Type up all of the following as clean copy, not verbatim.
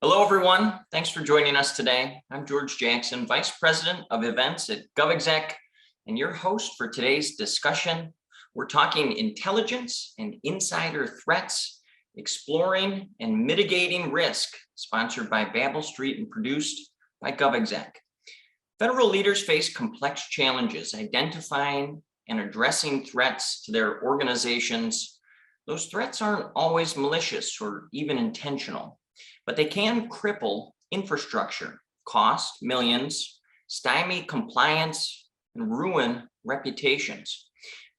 Hello, everyone. Thanks for joining us today. I'm George Jackson, Vice President of Events at GovExec, and your host for today's discussion. We're talking intelligence and insider threats, exploring and mitigating risk, sponsored by Babel Street and produced by GovExec. Federal leaders face complex challenges identifying and addressing threats to their organizations. Those threats aren't always malicious or even intentional, but they can cripple infrastructure, cost millions, stymie compliance, and ruin reputations.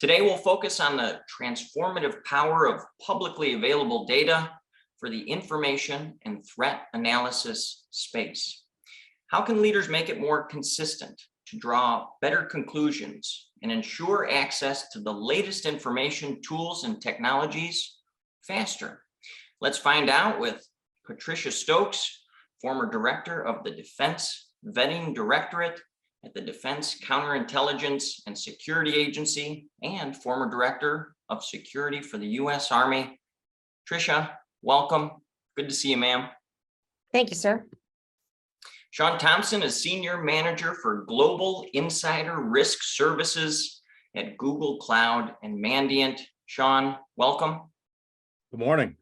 Today, we'll focus on the transformative power of publicly available data for the information and threat analysis space. How can leaders make it more consistent to draw better conclusions and ensure access to the latest information, tools, and technologies faster? Let's find out with Patricia Stokes, former director of the Defense Vetting Directorate at the Defense Counterintelligence and Security Agency and former director of security for the U.S. Army. Tricia, welcome. Good to see you, ma'am. Thank you, sir. Sean Thompson is Senior Manager for Global Insider Risk Services at Google Cloud and Mandiant. Sean, welcome. Good morning.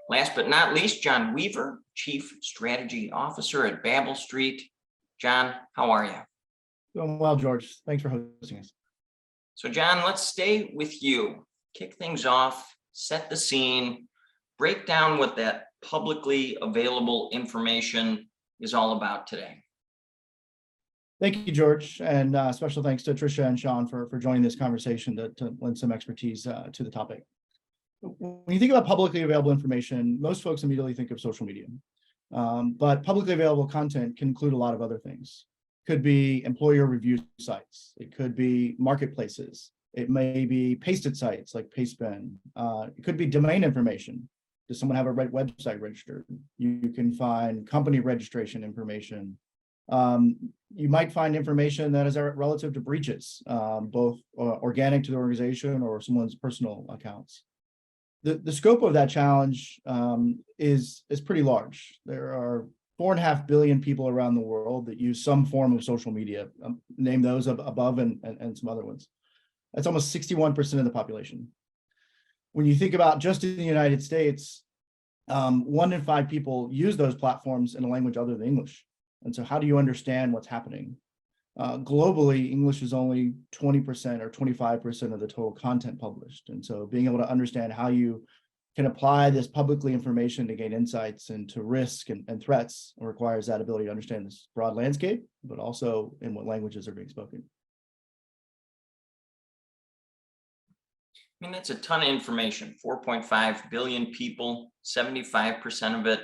Last but not least, John Weaver, Chief Strategy Officer at Babel Street. John, how are you? Doing well, George. Thanks for hosting us. So, John, let's stay with you. Kick things off, set the scene, break down what that publicly available information is all about today. Thank you, George, and special thanks to Tricia and Sean for joining this conversation to lend some expertise to the topic. When you think about publicly available information, most folks immediately think of social media, but publicly available content can include a lot of other things. It could be employer review sites. It could be marketplaces. It may be pasted sites like Pastebin. It could be domain information. Does someone have a website registered? You can find company registration information. You might find information that is relative to breaches, both organic to the organization or someone's personal accounts. The scope of that challenge is pretty large. There are 4.5 billion people around the world that use some form of social media. Name those above and some other ones. That's almost 61% of the population. When you think about just in the United States, 1 in 5 people use those platforms in a language other than English. And so how do you understand what's happening? Globally, English is only 20% or 25% of the total content published. And so being able to understand how you can apply this publicly information to gain insights into risk and threats requires that ability to understand this broad landscape, but also in what languages are being spoken. I mean, that's a ton of information, 4.5 billion people, 75% of it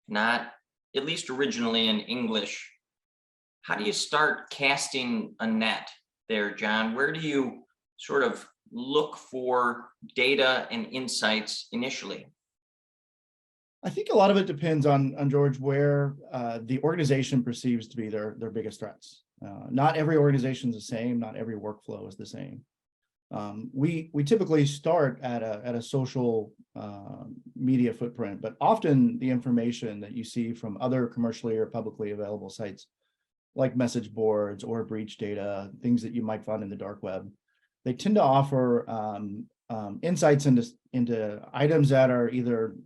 not, at least originally in English. How do you start casting a net there, John? Where do you sort of look for data and insights initially? I think a lot of it depends on George, where the organization perceives to be their biggest threats. Not every organization is the same. Not every workflow is the same. We typically start at a social media footprint, but often the information that you see from other commercially or publicly available sites like message boards or breach data, things that you might find in the dark web, they tend to offer insights into items that are either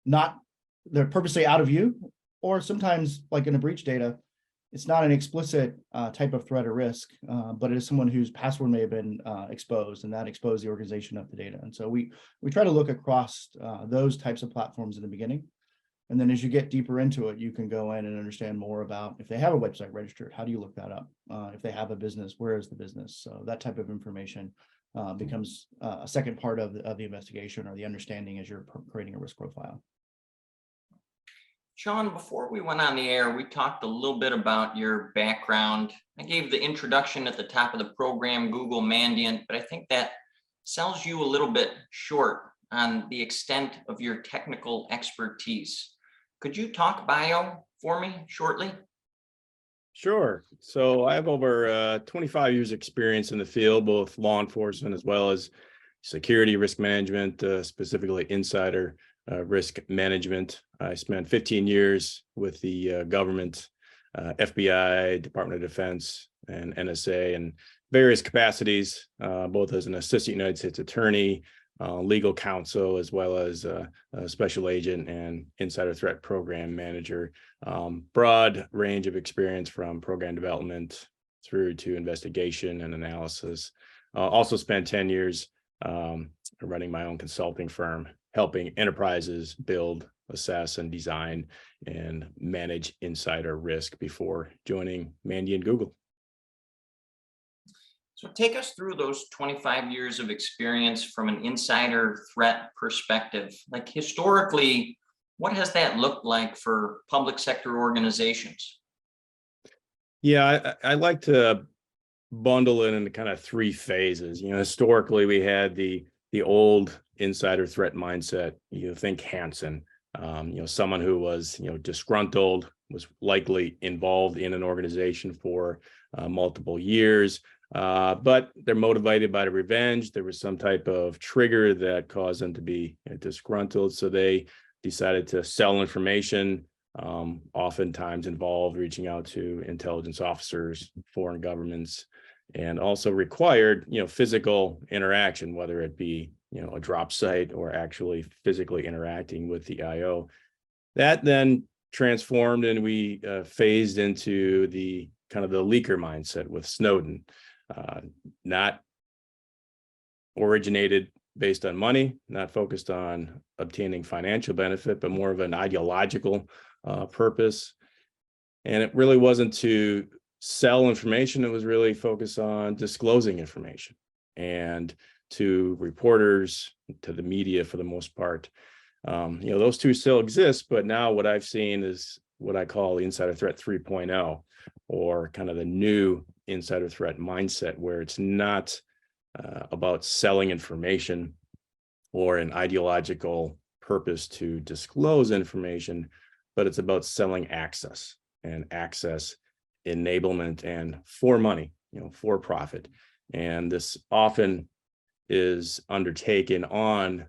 they're purposely out of view, or sometimes like in a breach data, it's not an explicit type of threat or risk, but it is someone whose password may have been exposed, and that exposed the organization of the data. And so we try to look across those types of platforms in the beginning. And then as you get deeper into it, you can go in and understand more about if they have a website registered, how do you look that up? If they have a business, where is the business? So that type of information becomes a second part of the investigation or the understanding as you're creating a risk profile. Sean, before we went on the air, we talked a little bit about your background. I gave the introduction at the top of the program, Google Mandiant, but I think that sells you a little bit short on the extent of your technical expertise. Could you talk bio for me shortly? Sure. So I have over 25 years experience in the field, both law enforcement as well as security risk management, specifically insider risk management. I spent 15 years with the government, FBI, Department of Defense, and NSA in various capacities, both as an assistant United States attorney, legal counsel, as well as a special agent and insider threat program manager. Broad range of experience from program development through to investigation and analysis. Also spent 10 years running my own consulting firm, helping enterprises build, assess, and design and manage insider risk before joining Mandy and Google. So take us through those 25 years of experience from an insider threat perspective. Like historically, what has that looked like for public sector organizations? Yeah, I like to bundle it into kind of three phases. Historically, we had the old insider threat mindset. Think Hansen, someone who was, disgruntled, was likely involved in an organization for multiple years. But they're motivated by the revenge. There was some type of trigger that caused them to be disgruntled. So they decided to sell information, oftentimes involved reaching out to intelligence officers, foreign governments, and also required, physical interaction, whether it be, a drop site or actually physically interacting with the IO. That then transformed and we phased into the kind of the leaker mindset with Snowden. Not originated based on money, not focused on obtaining financial benefit, but more of an ideological purpose. And it really wasn't to sell information. It was really focused on disclosing information and to reporters, to the media for the most part. Those two still exist, but now what I've seen is what I call the insider threat 3.0, or kind of the new insider threat mindset, where it's not about selling information or an ideological purpose to disclose information, but it's about selling access and access enablement and for money, for profit. And this often is undertaken on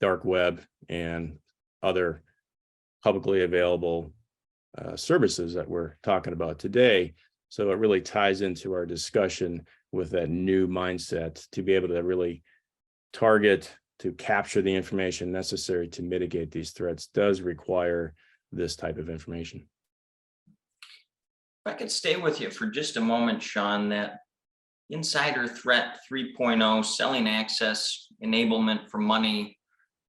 dark web and other publicly available services that we're talking about today. So it really ties into our discussion with that new mindset to be able to really target, to capture the information necessary to mitigate these threats does require this type of information. If I could stay with you for just a moment, Sean, that insider threat 3.0, selling access, enablement for money,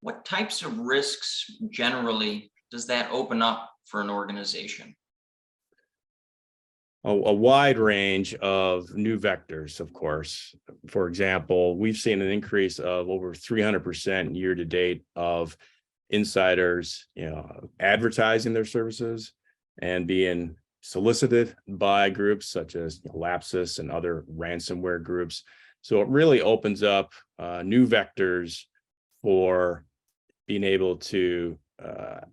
what types of risks generally does that open up for an organization? A wide range of new vectors, of course. For example, we've seen an increase of over 300% year to date of insiders, advertising their services and being solicited by groups such as Lapsus and other ransomware groups. So it really opens up new vectors for being able to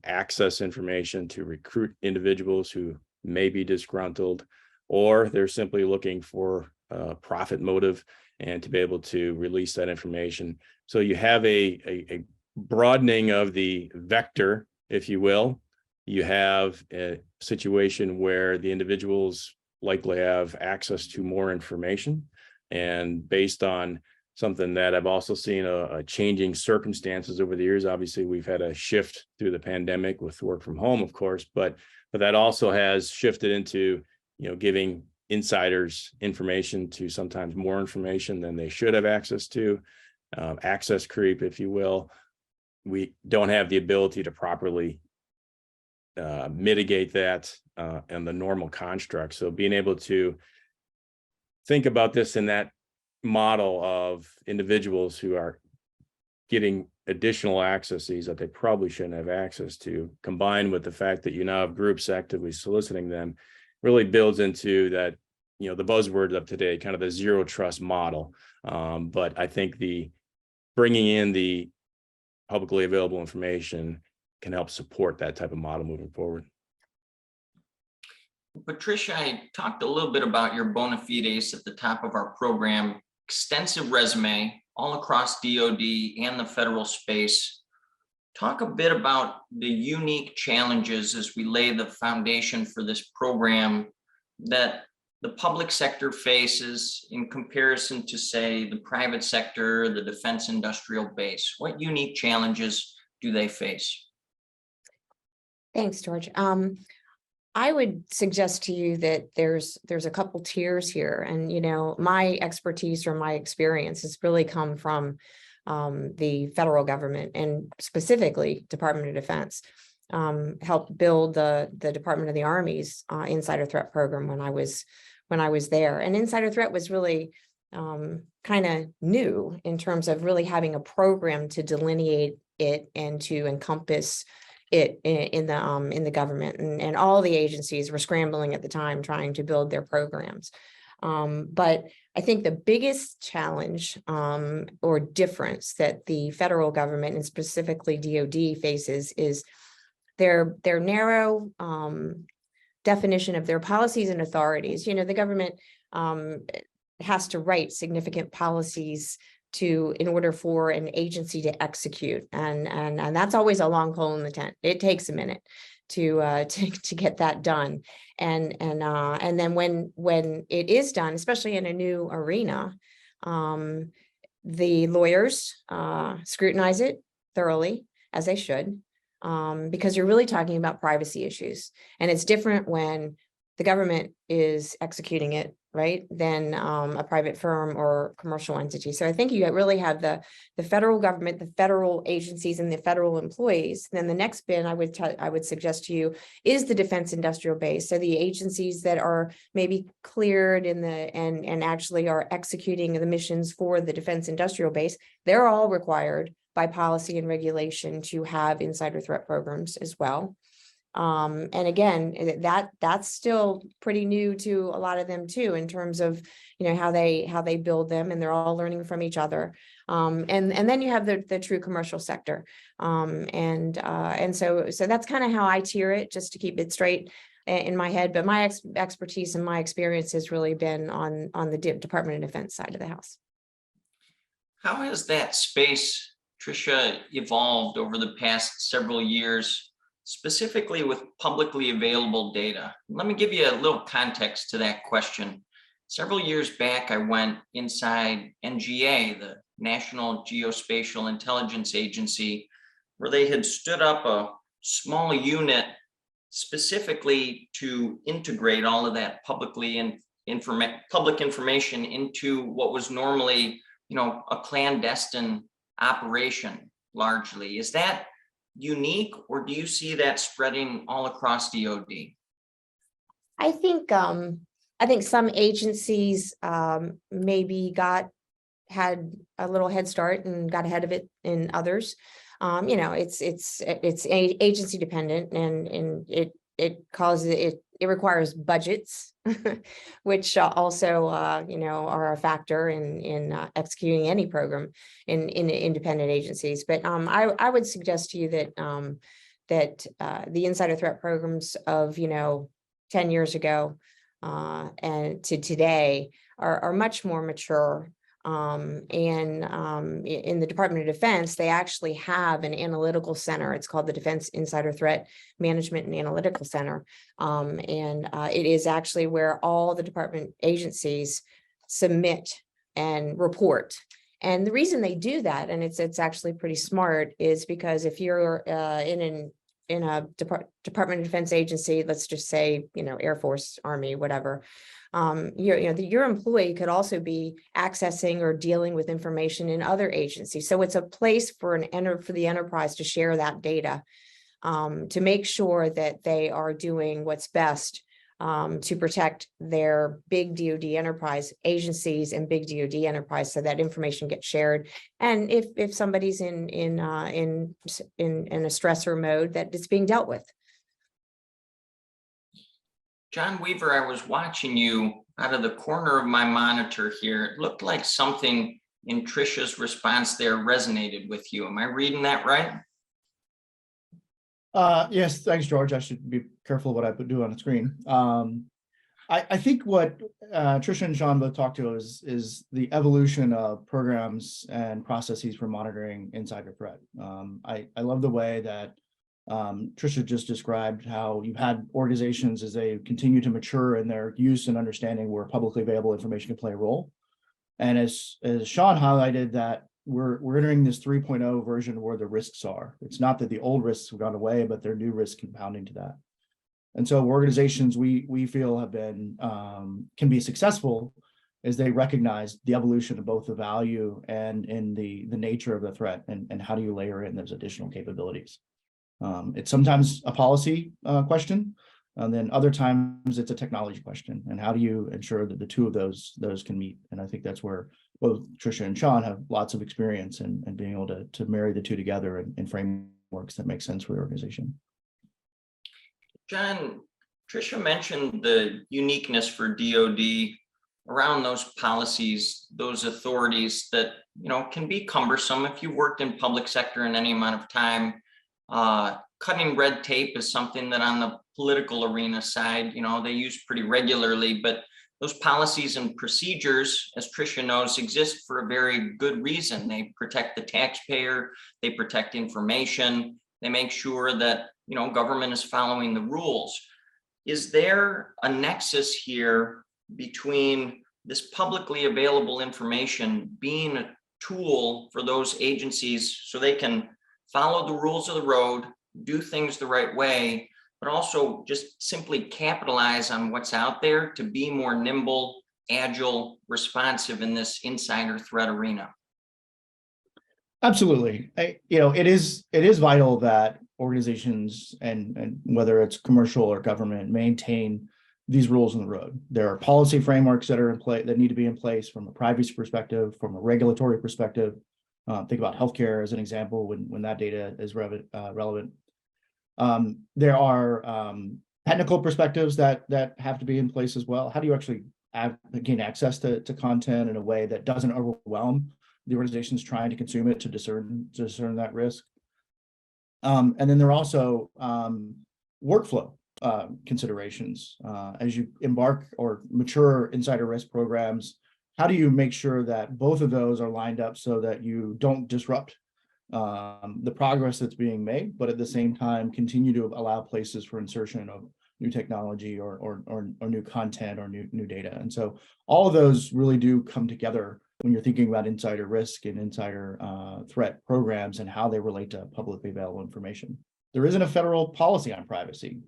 access information, to recruit individuals who may be disgruntled, or they're simply looking for a profit motive and to be able to release that information. So you have a broadening of the vector, if you will. You have a situation where the individuals likely have access to more information, and based on something that I've also seen a changing circumstances over the years. Obviously, we've had a shift through the pandemic with work from home, of course, but that also has shifted into, giving insiders information to sometimes more information than they should have access to, access creep, if you will. We don't have the ability to properly mitigate that and the normal construct. So being able to think about this in that model of individuals who are getting additional accesses that they probably shouldn't have access to, combined with the fact that you now have groups actively soliciting them, really builds into that, the buzzword of today, kind of the zero trust model. But I think the bringing in the publicly available information can help support that type of model moving forward. Patricia, I talked a little bit about your bona fides at the top of our program. Extensive resume all across DoD and the federal space. talk a bit about the unique challenges as we lay the foundation for this program that the public sector faces in comparison to, say, the private sector, the defense industrial base. What unique challenges do they face? Thanks, George. I would suggest to you that there's a couple tiers here, and my expertise or my experience has really come from the federal government, and specifically Department of Defense. Helped build the Department of the Army's insider threat program when I was there, and insider threat was really kind of new in terms of really having a program to delineate it and to encompass it in the government, and all the agencies were scrambling at the time trying to build their programs. But I think the biggest challenge or difference that the federal government and specifically DoD faces is their narrow definition of their policies and authorities. The government has to write significant policies in order for an agency to execute, and that's always a long pole in the tent. It takes a minute to get that done, and then when it is done, especially in a new arena, the lawyers scrutinize it thoroughly, as they should, because you're really talking about privacy issues, and it's different when the government is executing it, right, than a private firm or commercial entity. So I think you really have the federal government, the federal agencies, and the federal employees. Then the next bin I would suggest to you is the defense industrial base. So the agencies that are maybe cleared and actually are executing the missions for the defense industrial base, they're all required by policy and regulation to have insider threat programs as well. And again, that's still pretty new to a lot of them too, in terms of how they build them, and they're all learning from each other. And then you have the true commercial sector, and so that's kind of how I tier it, just to keep it straight in my head. But my expertise and my experience has really been on the Department of Defense side of the house. How has that space, Tricia, evolved over the past several years, specifically with publicly available data? Let me give you a little context to that question. Several years back, I went inside NGA, the National Geospatial Intelligence Agency, where they had stood up a small unit specifically to integrate all of that public information into what was normally, a clandestine operation largely. Is that unique, or do you see that spreading all across DoD? I think some agencies maybe had a little head start and got ahead of it in others. It's agency dependent, and it requires budgets, which also are a factor in executing any program in independent agencies. But I would suggest to you that the insider threat programs of 10 years ago and to today are much more mature. And in the Department of Defense, they actually have an analytical center. It's called the Defense Insider Threat Management and Analytical Center. And it is actually where all the department agencies submit and report. And the reason they do that, and it's actually pretty smart, is because if you're in a Department of Defense agency, let's just say, Air Force, Army, whatever, your employee could also be accessing or dealing with information in other agencies. So it's a place for the enterprise to share that data, to make sure that they are doing what's best to protect their big DoD enterprise agencies and big DoD enterprise, so that information gets shared. And if somebody's in a stressor mode, that it's being dealt with. John Weaver, I was watching you out of the corner of my monitor here. It looked like something in Tricia's response there resonated with you. Am I reading that right? Yes, thanks, George. I should be careful what I do on the screen. I think what Tricia and Sean both talked to is the evolution of programs and processes for monitoring insider threat. I love the way that Tricia just described how you've had organizations as they continue to mature in their use and understanding where publicly available information can play a role. And as Sean highlighted, that we're entering this 3.0 version where the risks are. It's not that the old risks have gone away, but there are new risks compounding to that. And so organizations we feel have been can be successful as they recognize the evolution of both the value and in the nature of the threat and how do you layer in those additional capabilities. It's sometimes a policy question, and then other times it's a technology question. And how do you ensure that the two of those can meet? And I think that's where both Tricia and Sean have lots of experience in being able to marry the two together in frameworks that make sense for the organization. John, Tricia mentioned the uniqueness for DoD around those policies, those authorities that, you know, can be cumbersome if you've worked in public sector in any amount of time. Cutting red tape is something that on the political arena side, you know, they use pretty regularly, but those policies and procedures, as Tricia knows, exist for a very good reason. They protect the taxpayer, they protect information, they make sure that, you know, government is following the rules. Is there a nexus here between this publicly available information being a tool for those agencies so they can follow the rules of the road, do things the right way, but also just simply capitalize on what's out there to be more nimble, agile, responsive in this insider threat arena? Absolutely. It is vital that organizations and whether it's commercial or government maintain these rules on the road. There are policy frameworks that are in place that need to be in place from a privacy perspective, from a regulatory perspective. Think about healthcare as an example when that data is relevant. There are technical perspectives that have to be in place as well. How do you actually gain access to content in a way that doesn't overwhelm the organizations trying to consume it to discern that risk? And then there are also workflow considerations as you embark or mature insider risk programs. How do you make sure that both of those are lined up so that you don't disrupt the progress that's being made, but at the same time continue to allow places for insertion of new technology or new content or new data? And so all of those really do come together when you're thinking about insider risk and insider threat programs and how they relate to publicly available information. There isn't a federal policy on privacy.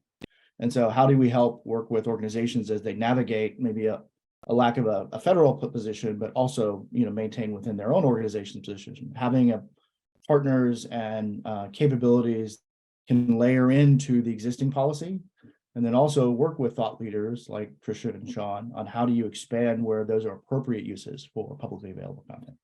And so how do we help work with organizations as they navigate maybe a lack of a federal position, but also, maintain within their own organization's position, having partners and capabilities can layer into the existing policy, and then also work with thought leaders like Tricia and Sean on how do you expand where those are appropriate uses for publicly available content.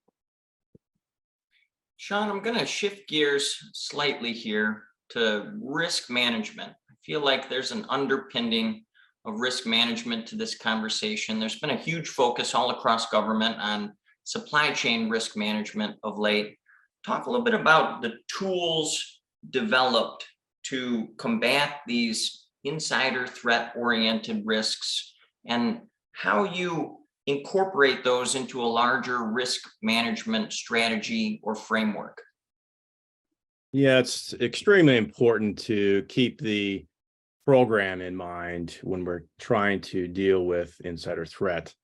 Sean, I'm going to shift gears slightly here to risk management. I feel like there's an underpinning of risk management to this conversation. There's been a huge focus all across government on supply chain risk management of late. Talk a little bit about the tools developed to combat these insider threat oriented risks and how you incorporate those into a larger risk management strategy or framework. Yeah, it's extremely important to keep the program in mind when we're trying to deal with insider threat.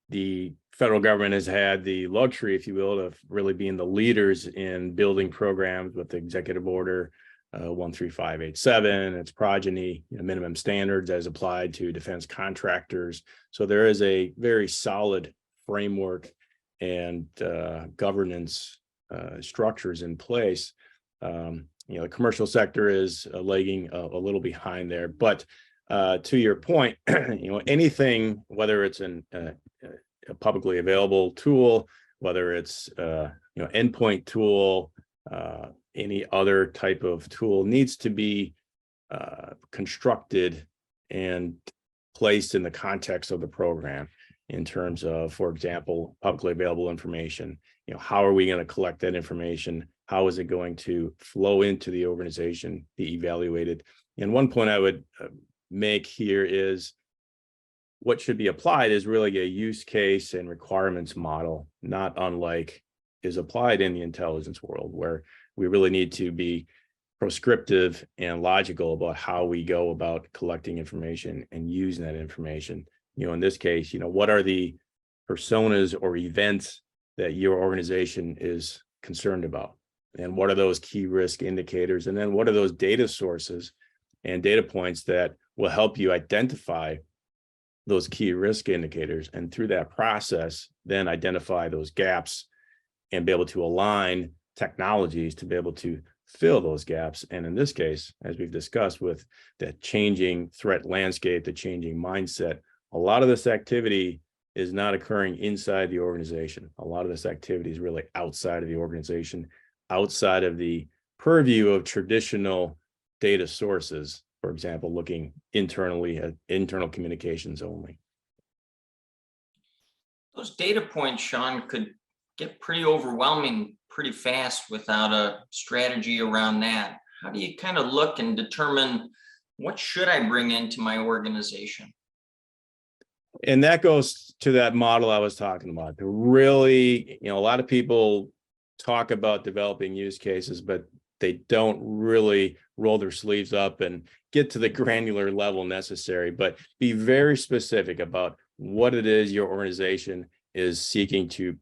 The federal government has had the luxury, if you will, of really being the leaders in building programs with the Executive Order 13587, its progeny, minimum standards as applied to defense contractors. So there is a very solid framework and governance structures in place. The commercial sector is lagging a little behind there, but to your point, anything, whether it's a publicly available tool, whether it's endpoint tool, any other type of tool needs to be constructed and placed in the context of the program in terms of, for example, publicly available information. How are we going to collect that information? How is it going to flow into the organization, be evaluated? And one point I would make here is what should be applied is really a use case and requirements model, not unlike is applied in the intelligence world, where we really need to be prescriptive and logical about how we go about collecting information and using that information. In this case, what are the personas or events that your organization is concerned about? And what are those key risk indicators? And then what are those data sources and data points that will help you identify those key risk indicators? And through that process, then identify those gaps and be able to align technologies to be able to fill those gaps. And in this case, as we've discussed with the changing threat landscape, the changing mindset, a lot of this activity is not occurring inside the organization. A lot of this activity is really outside of the organization, outside of the purview of traditional data sources, for example, looking internally at internal communications only. Those data points, Sean, could get pretty overwhelming pretty fast without a strategy around that. How do you kind of look and determine what should I bring into my organization? And that goes to that model I was talking about. Really, a lot of people talk about developing use cases, but they don't really roll their sleeves up and get to the granular level necessary, but be very specific about what it is your organization is seeking to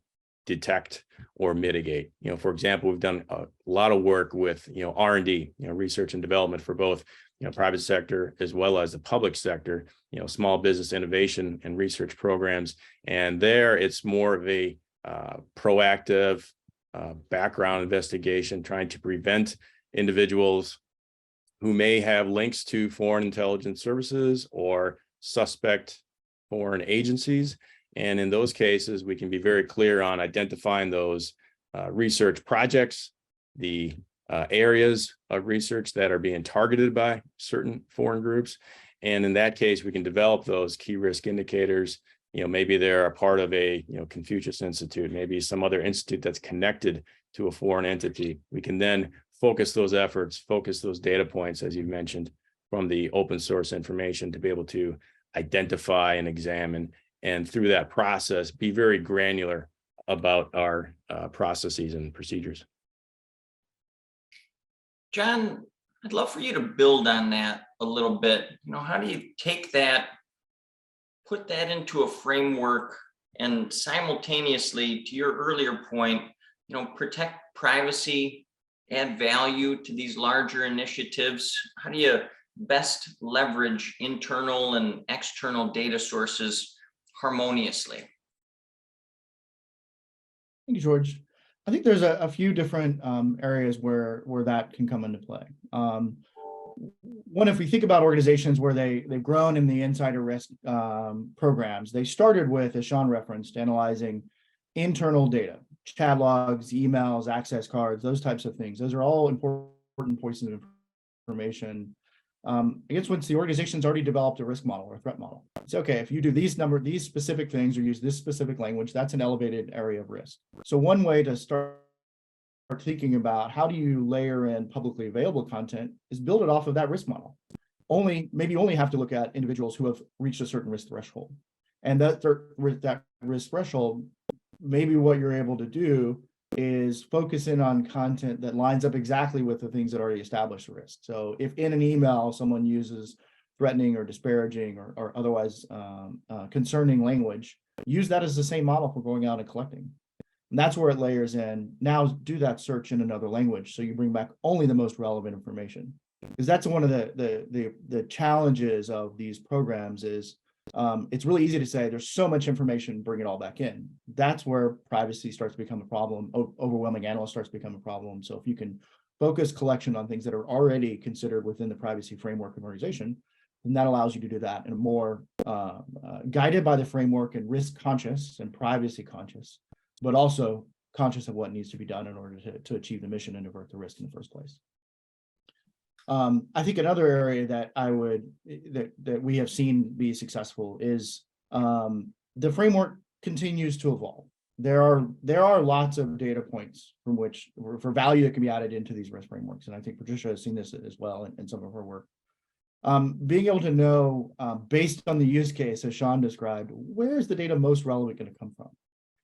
detect or mitigate. For example, we've done a lot of work with, R&D, research and development for both, private sector as well as the public sector, small business innovation and research programs. And there it's more of a proactive background investigation, trying to prevent individuals who may have links to foreign intelligence services or suspect foreign agencies. And in those cases, we can be very clear on identifying those research projects, the areas of research that are being targeted by certain foreign groups. And in that case, we can develop those key risk indicators. Maybe they're a part of a Confucius Institute, maybe some other institute that's connected to a foreign entity. We can then focus those efforts, focus those data points, as you mentioned, from the open source information to be able to identify and examine, and through that process, be very granular about our processes and procedures. John, I'd love for you to build on that a little bit. How do you take that, put that into a framework, and simultaneously, to your earlier point, protect privacy, add value to these larger initiatives? How do you best leverage internal and external data sources harmoniously? Thank you, George. I think there's a few different areas where that can come into play. One, if we think about organizations where they've grown in the insider risk programs, they started with, as Sean referenced, analyzing internal data, chat logs, emails, access cards, those types of things. Those are all important pieces of information. I guess once the organization's already developed a risk model or a threat model, it's okay, if you do these specific things or use this specific language, that's an elevated area of risk. So one way to start thinking about how do you layer in publicly available content is build it off of that risk model. Maybe only have to look at individuals who have reached a certain risk threshold. And that risk threshold, maybe what you're able to do is focus in on content that lines up exactly with the things that already establish the risk. So if in an email someone uses threatening or disparaging or otherwise concerning language, use that as the same model for going out and collecting. And that's where it layers in. Now do that search in another language so you bring back only the most relevant information. Because that's one of the challenges of these programs is it's really easy to say there's so much information, bring it all back in. That's where privacy starts to become a problem. Overwhelming analysis starts to become a problem. So if you can focus collection on things that are already considered within the privacy framework of an organization, then that allows you to do that in a more guided by the framework and risk conscious and privacy conscious, but also conscious of what needs to be done in order to achieve the mission and avert the risk in the first place. I think another area that that we have seen be successful is the framework continues to evolve. There are lots of data points from which for value that can be added into these risk frameworks, and I think Patricia has seen this as well in some of her work. being able to know, based on the use case, as Sean described, where is the data most relevant going to come from?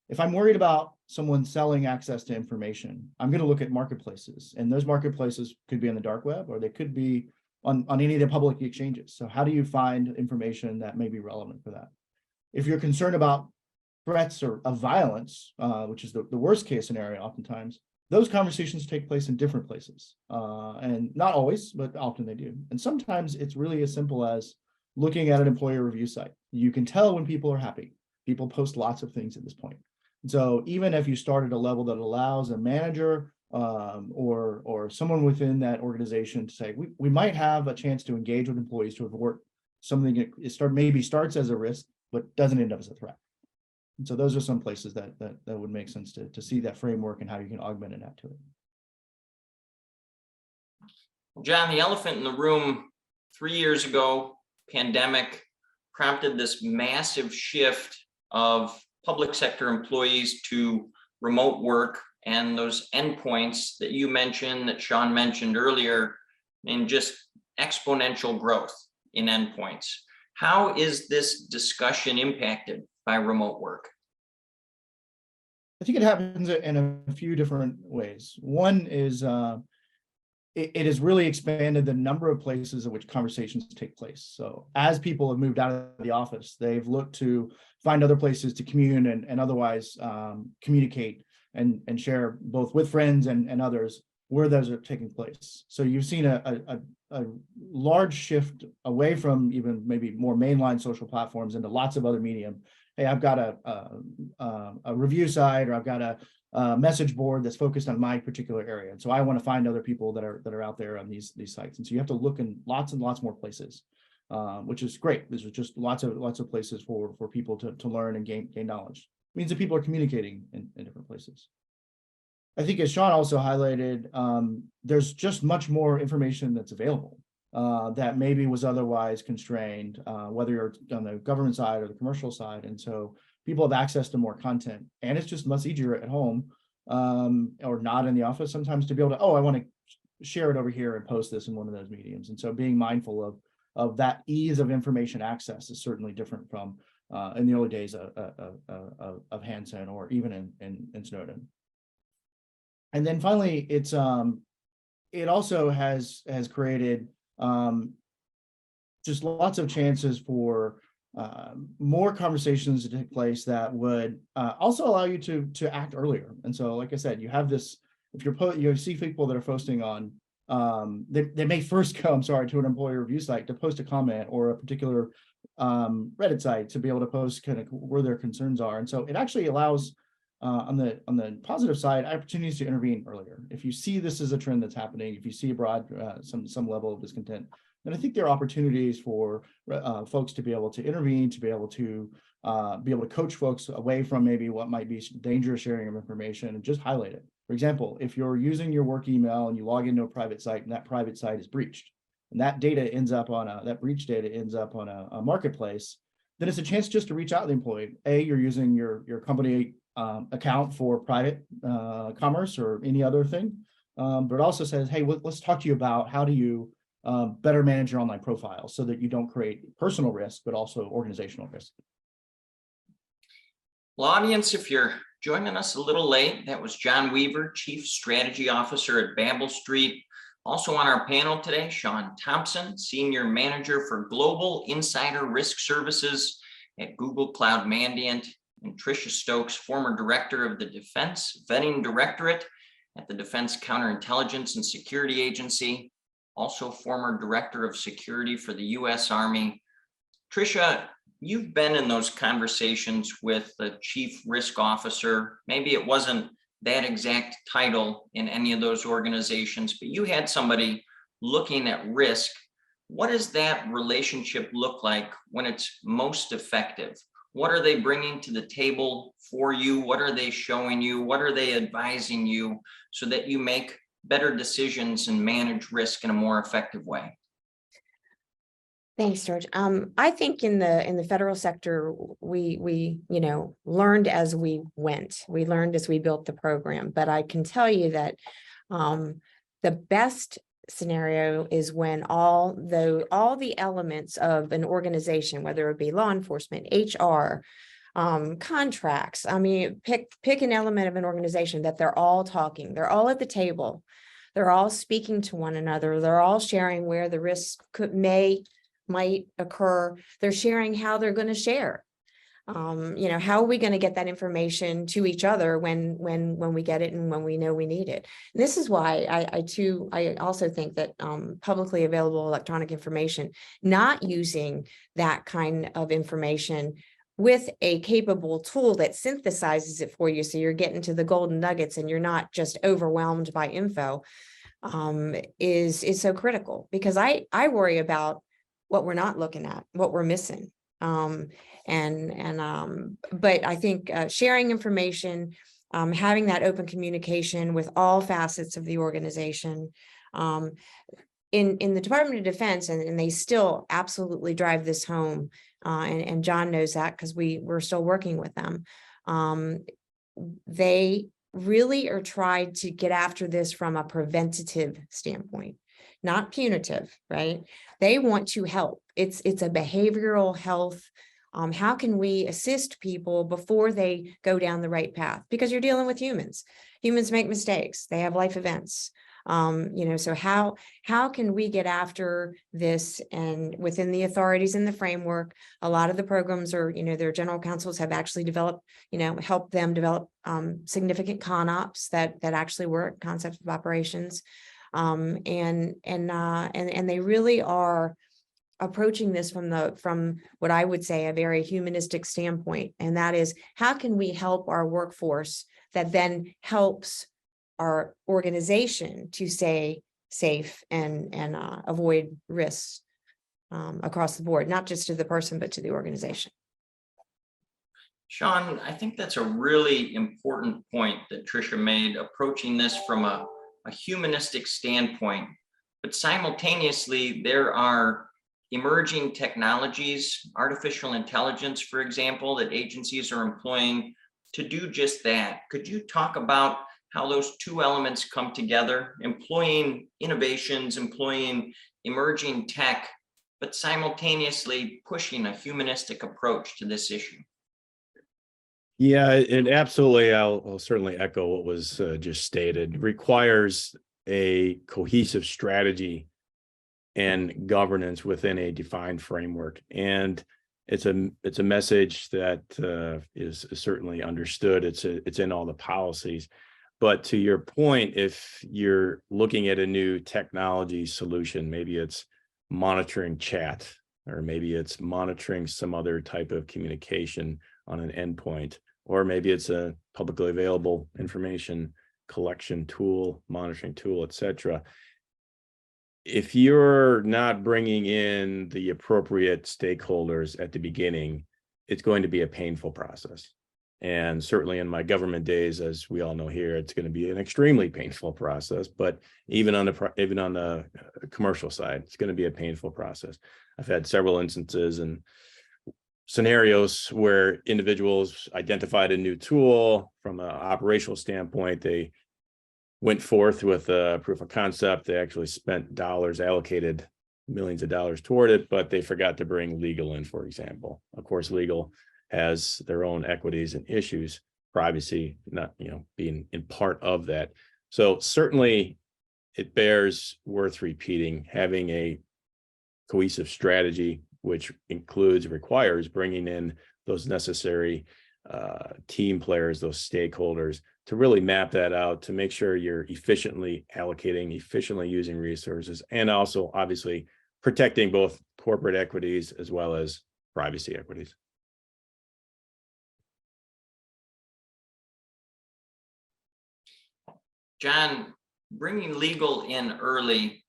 If I'm worried about someone selling access to information, I'm going to look at marketplaces, and those marketplaces could be on the dark web, or they could be on any of the public exchanges. So how do you find information that may be relevant for that? If you're concerned about threats or of violence, which is the worst case scenario oftentimes, those conversations take place in different places. And not always, but often they do. And sometimes it's really as simple as looking at an employer review site. You can tell when people are happy. People post lots of things at this point. And so even if you start at a level that allows a manager or someone within that organization to say, we might have a chance to engage with employees to avert something that maybe starts as a risk, but doesn't end up as a threat. And so those are some places that would make sense to see that framework and how you can augment and add to it. John, the elephant in the room 3 years ago, pandemic prompted this massive shift of public sector employees to remote work, and those endpoints that you mentioned, that Sean mentioned earlier, and just exponential growth in endpoints. How is this discussion impacted by remote work? I think it happens in a few different ways. One is it has really expanded the number of places in which conversations take place. So as people have moved out of the office, they've looked to find other places to commune and otherwise communicate and share both with friends and others where those are taking place. So you've seen a large shift away from even maybe more mainline social platforms into lots of other medium. Hey, I've got a review site, or I've got a message board that's focused on my particular area. And so I want to find other people that are out there on these sites. And so you have to look in lots and lots more places, which is great. This is just lots of places for people to learn and gain knowledge. It means that people are communicating in different places. I think, as Sean also highlighted, there's just much more information that's available that maybe was otherwise constrained, whether you're on the government side or the commercial side. And so people have access to more content, and it's just much easier at home or not in the office sometimes to be able to, I want to share it over here and post this in one of those mediums. And so being mindful of that ease of information access is certainly different from in the early days of Hansen or even in Snowden. And then finally, it also has created just lots of chances for more conversations to take place that would also allow you to act earlier. And so, like I said, you have this, if you see people that are posting on, they may first come, to an employer review site to post a comment, or a particular Reddit site to be able to post kind of where their concerns are. And so it actually allows, on the positive side, opportunities to intervene earlier. If you see this as a trend that's happening, if you see abroad some level of discontent, then I think there are opportunities for folks to be able to intervene, to be able to coach folks away from maybe what might be dangerous sharing of information, and just highlight it. For example, if you're using your work email and you log into a private site and that private site is breached, and that data ends up on that breach data ends up on a marketplace, then it's a chance just to reach out to the employee. You're using your company account for private commerce or any other thing, but it also says, hey, let's talk to you about how do you better manage your online profile so that you don't create personal risk, but also organizational risk. Well, audience, if you're joining us a little late, that was John Weaver, Chief Strategy Officer at Babel Street. Also on our panel today, Sean Thompson, Senior Manager for Global Insider Risk Services at Google Cloud Mandiant, and Tricia Stokes, former Director of the Defense Vetting Directorate at the Defense Counterintelligence and Security Agency, also former Director of Security for the U.S. Army. Tricia, you've been in those conversations with the Chief Risk Officer. Maybe it wasn't that exact title in any of those organizations, but you had somebody looking at risk. What does that relationship look like when it's most effective? What are they bringing to the table for you? What are they showing you? What are they advising you so that you make better decisions and manage risk in a more effective way? Thanks, George. I think in the federal sector, we learned as we went. We learned as we built the program. But I can tell you that the best scenario is when all the elements of an organization, whether it be law enforcement, HR, contracts. I mean, pick an element of an organization that they're all talking, they're all at the table, they're all speaking to one another, they're all sharing where the risk might occur. They're sharing how they're going to share. How are we going to get that information to each other when we get it and when we know we need it? And this is why I also think that publicly available electronic information, not using that kind of information with a capable tool that synthesizes it for you, so you're getting to the golden nuggets and you're not just overwhelmed by info, is so critical, because I worry about what we're not looking at, what we're missing. But I think sharing information, having that open communication with all facets of the organization, in the Department of Defense, and they still absolutely drive this home, and John knows that because we're still working with them. They really are trying to get after this from a preventative standpoint, not punitive, right? They want to help. It's a behavioral health. How can we assist people before they go down the right path? Because you're dealing with humans. Humans make mistakes. They have life events. So how can we get after this? And within the authorities in the framework, a lot of the programs are, their general counsels have actually developed, helped them develop significant con-ops that actually work, concepts of operations. And they really are approaching this from what I would say a very humanistic standpoint. And that is, how can we help our workforce that then helps our organization to stay safe and avoid risks across the board, not just to the person, but to the organization. Sean, I think that's a really important point that Tricia made, approaching this from a humanistic standpoint, but simultaneously there are emerging technologies, artificial intelligence, for example, that agencies are employing to do just that. Could you talk about how those two elements come together, employing innovations, employing emerging tech, but simultaneously pushing a humanistic approach to this issue? Yeah, and absolutely. I'll certainly echo what was just stated. It requires a cohesive strategy and governance within a defined framework. And it's a message that is certainly understood. It's in all the policies. But to your point, if you're looking at a new technology solution, maybe it's monitoring chat, or maybe it's monitoring some other type of communication on an endpoint, or maybe it's a publicly available information collection tool, monitoring tool, et cetera. If you're not bringing in the appropriate stakeholders at the beginning, it's going to be a painful process. And certainly in my government days, as we all know here, it's going to be an extremely painful process. But even on the commercial side, it's going to be a painful process. I've had several instances and scenarios where individuals identified a new tool from an operational standpoint. They went forth with a proof of concept. They actually spent dollars, allocated millions of dollars toward it, but they forgot to bring legal in, for example. Of course, legal has their own equities and issues, privacy not being in part of that. So certainly it bears worth repeating, having a cohesive strategy, which requires bringing in those necessary team players, those stakeholders, to really map that out, to make sure you're efficiently allocating, efficiently using resources, and also obviously protecting both corporate equities as well as privacy equities. John, bringing legal in early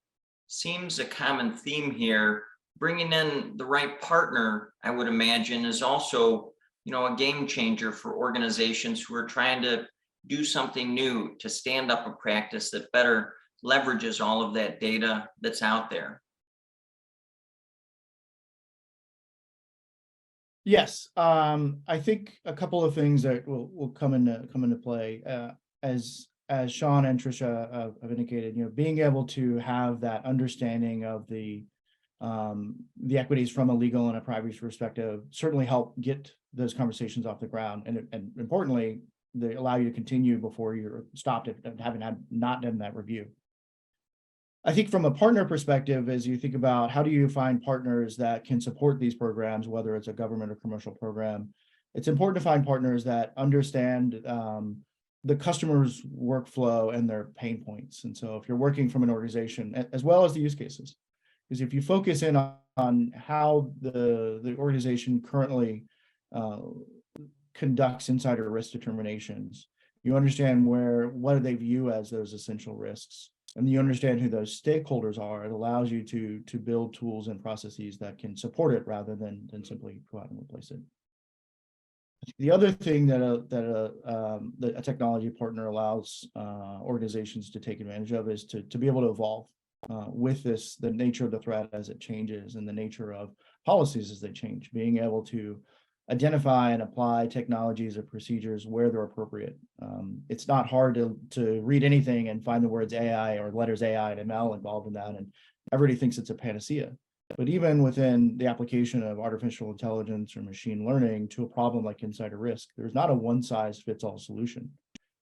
seems a common theme here. Bringing in the right partner, I would imagine, is also, a game changer for organizations who are trying to do something new, to stand up a practice that better leverages all of that data that's out there. Yes, I think a couple of things that will come into play as as Sean and Tricia have indicated, being able to have that understanding of the equities from a legal and a privacy perspective certainly help get those conversations off the ground, and importantly, they allow you to continue before you're stopped at having not done that review. I think from a partner perspective, as you think about how do you find partners that can support these programs, whether it's a government or commercial program, it's important to find partners that understand the customer's workflow and their pain points. And so if you're working from an organization, as well as the use cases, because if you focus in on how the organization currently conducts insider risk determinations, you understand what do they view as those essential risks, and you understand who those stakeholders are. It allows you to build tools and processes that can support it rather than simply go out and replace it. The other thing that a technology partner allows organizations to take advantage of is to be able to evolve with the nature of the threat as it changes and the nature of policies as they change, being able to identify and apply technologies or procedures where they're appropriate. It's not hard to read anything and find the words AI or letters AI and ML involved in that, and everybody thinks it's a panacea. But even within the application of artificial intelligence or machine learning to a problem like insider risk, there's not a one-size-fits-all solution.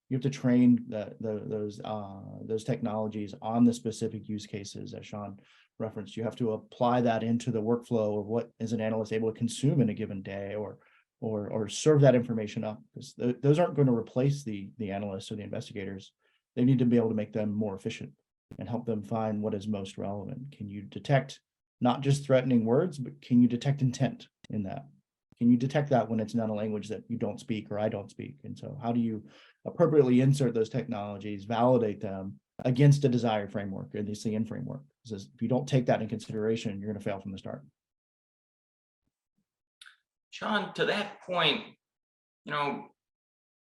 You have to train those technologies on the specific use cases, as Sean referenced. You have to apply that into the workflow of what is an analyst able to consume in a given day, or serve that information up, because those aren't going to replace the analysts or the investigators. They need to be able to make them more efficient and help them find what is most relevant. Can you detect not just threatening words, but can you detect intent in that? Can you detect that when it's not a language that you don't speak or I don't speak? And so how do you appropriately insert those technologies, validate them against a desired framework or the CN framework? Because if you don't take that in consideration, you're going to fail from the start. Sean, to that point,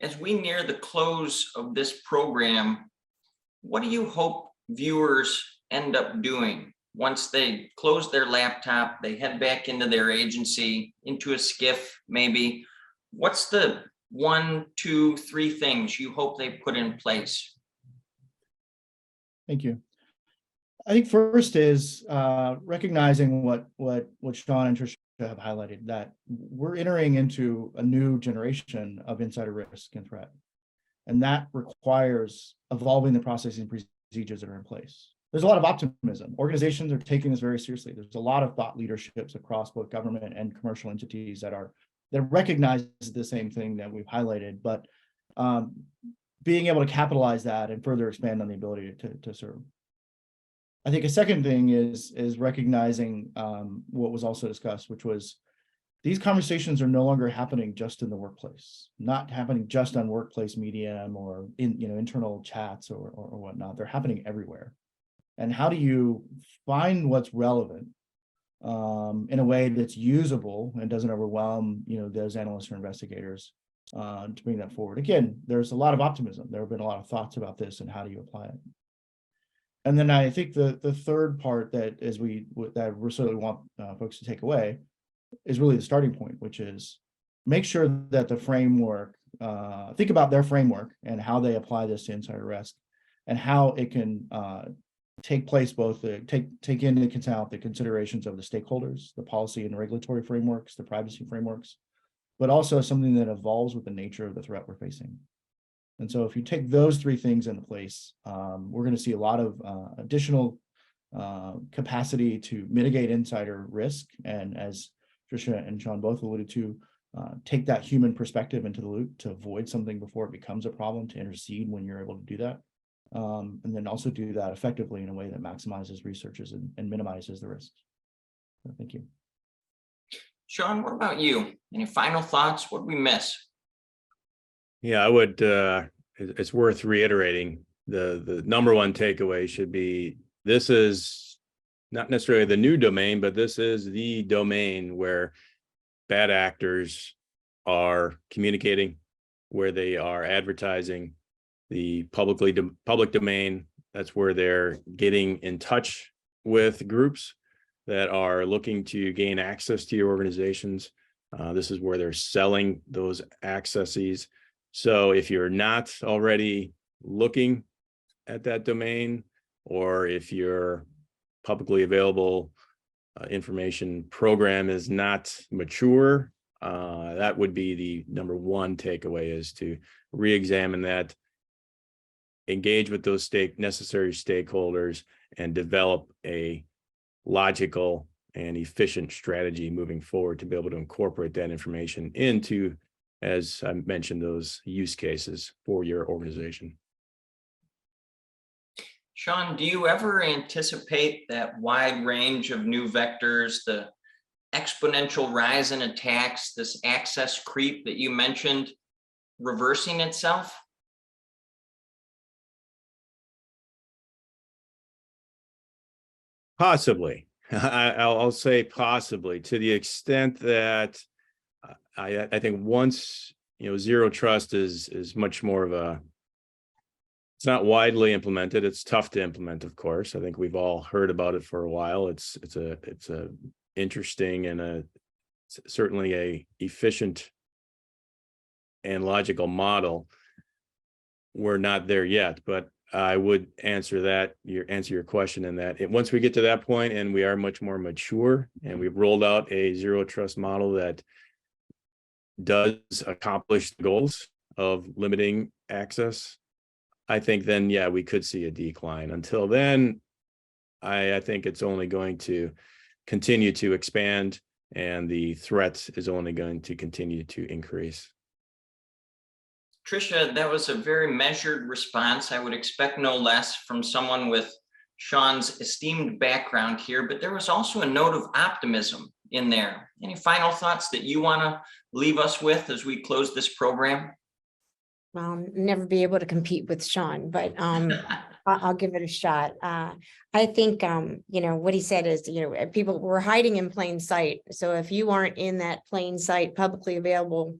as we near the close of this program, what do you hope viewers end up doing once they close their laptop, they head back into their agency, into a SCIF maybe? What's the 1, 2, 3 things you hope they put in place? Thank you. I think first is recognizing what Sean and Tricia have highlighted, that we're entering into a new generation of insider risk and threat. And that requires evolving the processing procedures that are in place. There's a lot of optimism. Organizations are taking this very seriously. There's a lot of thought leaderships across both government and commercial entities that recognize the same thing that we've highlighted, but being able to capitalize that and further expand on the ability to serve. I think a second thing is recognizing what was also discussed, which was these conversations are no longer happening just in the workplace, not happening just on workplace medium or in internal chats or whatnot. They're happening everywhere. And how do you find what's relevant in a way that's usable and doesn't overwhelm those analysts or investigators to bring that forward? Again, there's a lot of optimism. There have been a lot of thoughts about this and how do you apply it. And then I think the third part that we certainly want folks to take away is really the starting point, which is make sure that the framework, think about their framework and how they apply this to insider risk and how it can take place, both take into account the considerations of the stakeholders, the policy and regulatory frameworks, the privacy frameworks, but also something that evolves with the nature of the threat we're facing. And so if you take those 3 things into place, we're going to see a lot of additional capacity to mitigate insider risk. And as Tricia and Sean both alluded to, take that human perspective into the loop to avoid something before it becomes a problem, to intercede when you're able to do that. And then also do that effectively in a way that maximizes researches and minimizes the risks. So thank you. Sean, what about you? Any final thoughts? What did we miss? Yeah, I would, it's worth reiterating. The number one takeaway should be, this is not necessarily the new domain, but this is the domain where bad actors are communicating, where they are advertising. The public domain, that's where they're getting in touch with groups that are looking to gain access to your organizations. This is where they're selling those accesses. So if you're not already looking at that domain, or if your publicly available information program is not mature, that would be the number one takeaway, is to re-examine that, engage with those necessary stakeholders, and develop a logical and efficient strategy moving forward to be able to incorporate that information into, as I mentioned, those use cases for your organization. Sean, do you ever anticipate that wide range of new vectors, the exponential rise in attacks, this access creep that you mentioned, reversing itself? Possibly. I'll say possibly, to the extent that I think once, zero trust is much more of a, it's not widely implemented. It's tough to implement, of course. I think we've all heard about it for a while. It's a interesting and certainly a efficient and logical model. We're not there yet, but I would answer your question in that once we get to that point and we are much more mature and we've rolled out a zero trust model that does accomplish the goals of limiting access, I think then, yeah, we could see a decline. Until then, I think it's only going to continue to expand, and the threat is only going to continue to increase. Tricia, that was a very measured response. I would expect no less from someone with Sean's esteemed background here, but there was also a note of optimism in there. Any final thoughts that you want to leave us with as we close this program? Never be able to compete with Sean, but I'll give it a shot. I think, what he said is, people were hiding in plain sight. So if you aren't in that plain sight, publicly available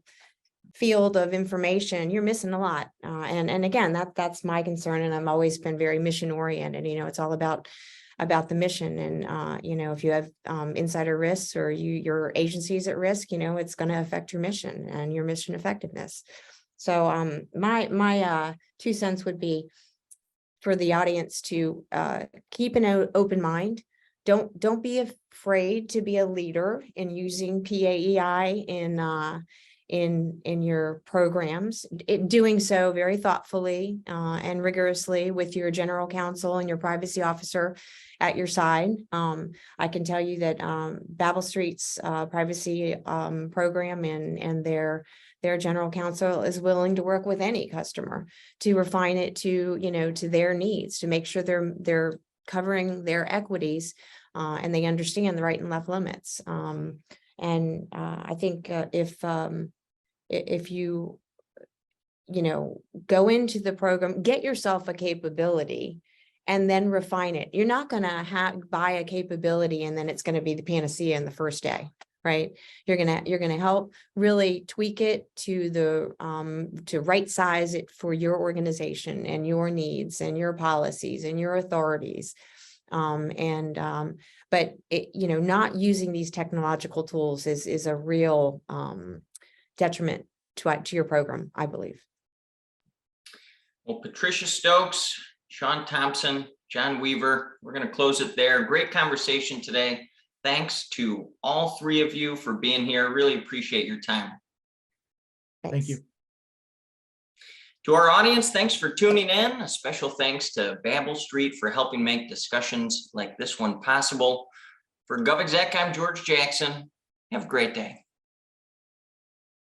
field of information, you're missing a lot. And again, that's my concern. And I've always been very mission oriented. It's all about the mission. And, if you have insider risks or your agency's at risk, it's going to affect your mission and your mission effectiveness. So my 2 cents would be for the audience to keep an open mind. Don't be afraid to be a leader in using PAEI in your programs, doing so very thoughtfully and rigorously with your general counsel and your privacy officer at your side. I can tell you that Babel Street's privacy program and their general counsel is willing to work with any customer to refine it to their needs, to make sure they're covering their equities and they understand the right and left limits. And I think if you go into the program, get yourself a capability and then refine it. You're not going to buy a capability and then it's going to be the panacea in the first day, right? You're going to help really tweak it to right size it for your organization and your needs and your policies and your authorities. But not using these technological tools is a real detriment to your program, I believe. Well, Patricia Stokes, Sean Thompson, John Weaver, we're going to close it there. Great conversation today. Thanks to all three of you for being here. Really appreciate your time. Thank you. To our audience, thanks for tuning in. A special thanks to Babel Street for helping make discussions like this one possible. For GovExec, I'm George Jackson. Have a great day.